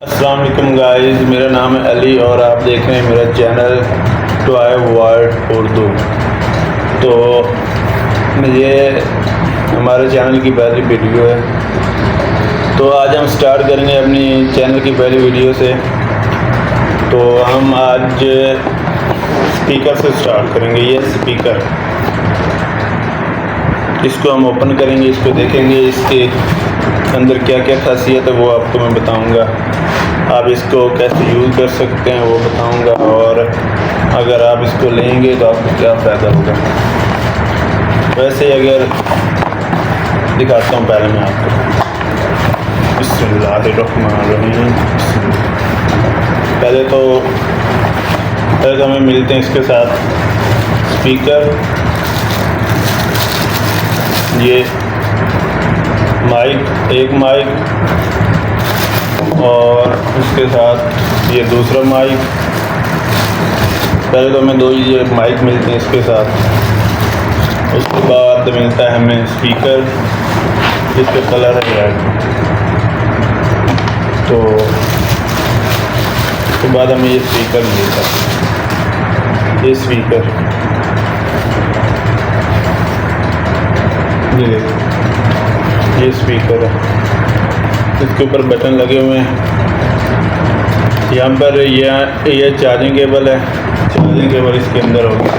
अस्सलाम वालेकुम गाइस, मेरा नाम है अली और आप देख रहे हैं मेरा चैनल टॉय वर्ल्ड उर्दू। तो ये हमारे चैनल की पहली वीडियो है। तो आज हम स्टार्ट करेंगे अपनी चैनल की पहली वीडियो से। तो हम आज स्पीकर से स्टार्ट करेंगे। ये स्पीकर, इसको हम ओपन करेंगे, इसको देखेंगे, इसके अंदर क्या क्या खासियत है वो आपको मैं बताऊंगा। आप इसको कैसे यूज़ कर सकते हैं वो बताऊंगा, और अगर आप इसको लेंगे तो आपको क्या फ़ायदा होगा। वैसे अगर दिखाता हूँ पहले मैं आपको। बिस्मिल्लाहिर्रहमानिर्रहीम। पहले तो हमें मिलते हैं इसके साथ स्पीकर, ये माइक, एक माइक, और उसके साथ ये दूसरा माइक। पहले तो हमें दो ये माइक मिलते हैं इसके साथ। उसके बाद मिलता है हमें स्पीकर, जिसका कलर है रेड। तो उसके बाद हमें ये स्पीकर मिलता है। ये स्पीकर, ये स्पीकर है, इसके ऊपर बटन लगे हुए हैं। यहाँ पर ये चार्जिंग केबल है, चार्जिंग केबल इसके अंदर होगी।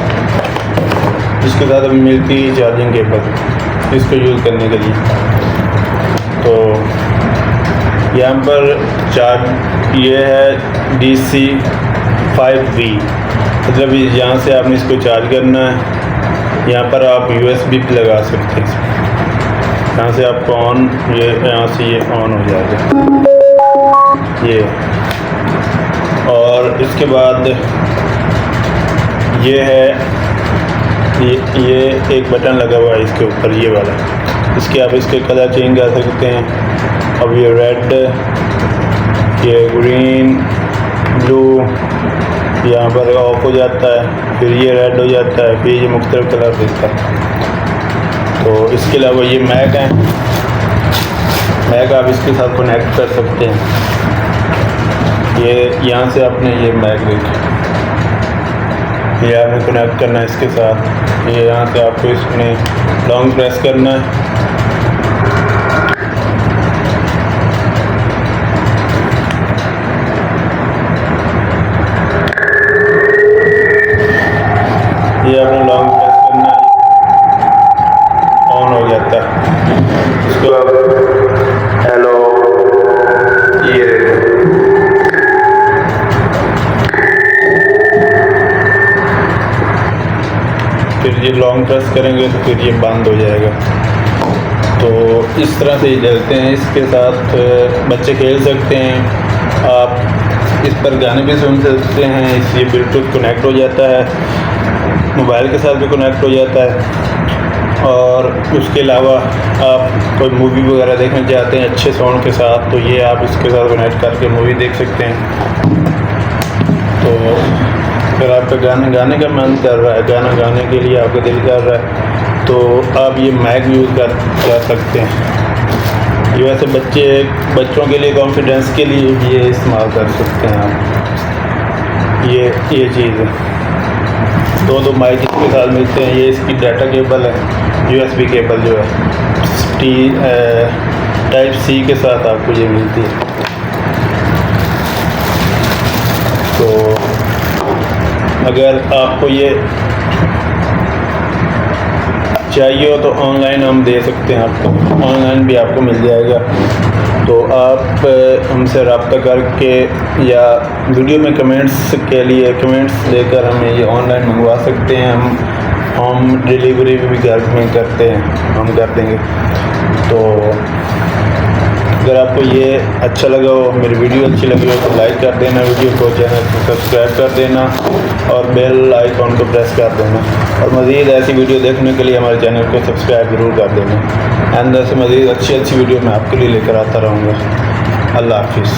इसके साथ हमें मिलती है चार्जिंग केबल इसको यूज़ करने के लिए। तो यहाँ पर ये है DC 5V, मतलब यहाँ से आपने इसको चार्ज करना है। यहाँ पर आप USB भी लगा सकते हैं। यहाँ से आपको ऑन, यहाँ से ये ऑन हो जाएगा ये। और इसके बाद ये है, ये एक बटन लगा हुआ है इसके ऊपर, ये वाला। इसके आप इसके कलर चेंज कर सकते हैं। अब ये रेड, ये ग्रीन, ब्लू यहाँ पर ऑफ हो जाता है, फिर ये रेड हो जाता है, फिर ये मुख्तलिफ कलर देता है। तो इसके अलावा ये मैक है, मैक आप इसके साथ कनेक्ट कर सकते हैं। ये यहाँ से आपने ये मैक देखिए, ये आपने कनेक्ट करना है इसके साथ। ये यहाँ से आपको इसमें लॉन्ग प्रेस करना है। ये आपने लॉन्ग प्रेस करना है, ऑन हो जाता है। इसको आप हेलो, ये फिर ये लॉन्ग प्रेस करेंगे तो फिर ये बंद हो जाएगा। तो इस तरह से ये चलते हैं। इसके साथ बच्चे खेल सकते हैं, आप इस पर गाने भी सुन सकते हैं। इसलिए ब्लूटूथ कनेक्ट हो जाता है, मोबाइल के साथ भी कनेक्ट हो जाता है। और उसके अलावा आप कोई मूवी वगैरह देखना चाहते हैं अच्छे साउंड के साथ, तो ये आप इसके साथ कनेक्ट करके मूवी देख सकते हैं। तो अगर आपका गाना गाने का मन कर रहा है, गाना गाने के लिए आपका दिल कर रहा है, तो आप ये मैक यूज़ कर सकते हैं। ये वैसे बच्चों के लिए कॉन्फिडेंस के लिए ये इस्तेमाल कर सकते हैं आप। ये चीज़ है। दो माइक इसके साथ मिलते हैं। ये इसकी डाटा केबल है, USB केबल जो है टाइप C के साथ आपको ये मिलती है। तो अगर आपको ये चाहिए हो तो ऑनलाइन हम दे सकते हैं आपको, ऑनलाइन भी आपको मिल जाएगा। तो आप हमसे रब्ता करके या वीडियो में कमेंट्स के लिए कमेंट्स देकर हमें ये ऑनलाइन मंगवा सकते हैं। हम होम डिलीवरी भी घर में करते हैं, हम कर देंगे। तो अगर आपको ये अच्छा लगा हो, मेरी वीडियो अच्छी लगी हो, तो लाइक कर देना वीडियो को, चैनल को सब्सक्राइब कर देना और बेल आइकॉन को प्रेस कर देना। और मज़ीद ऐसी वीडियो देखने के लिए हमारे चैनल को सब्सक्राइब ज़रूर कर देना। अंदर से मज़ीद अच्छी वीडियो मैं आपके लिए लेकर आता रहूँगा। अल्लाह हाफिज़।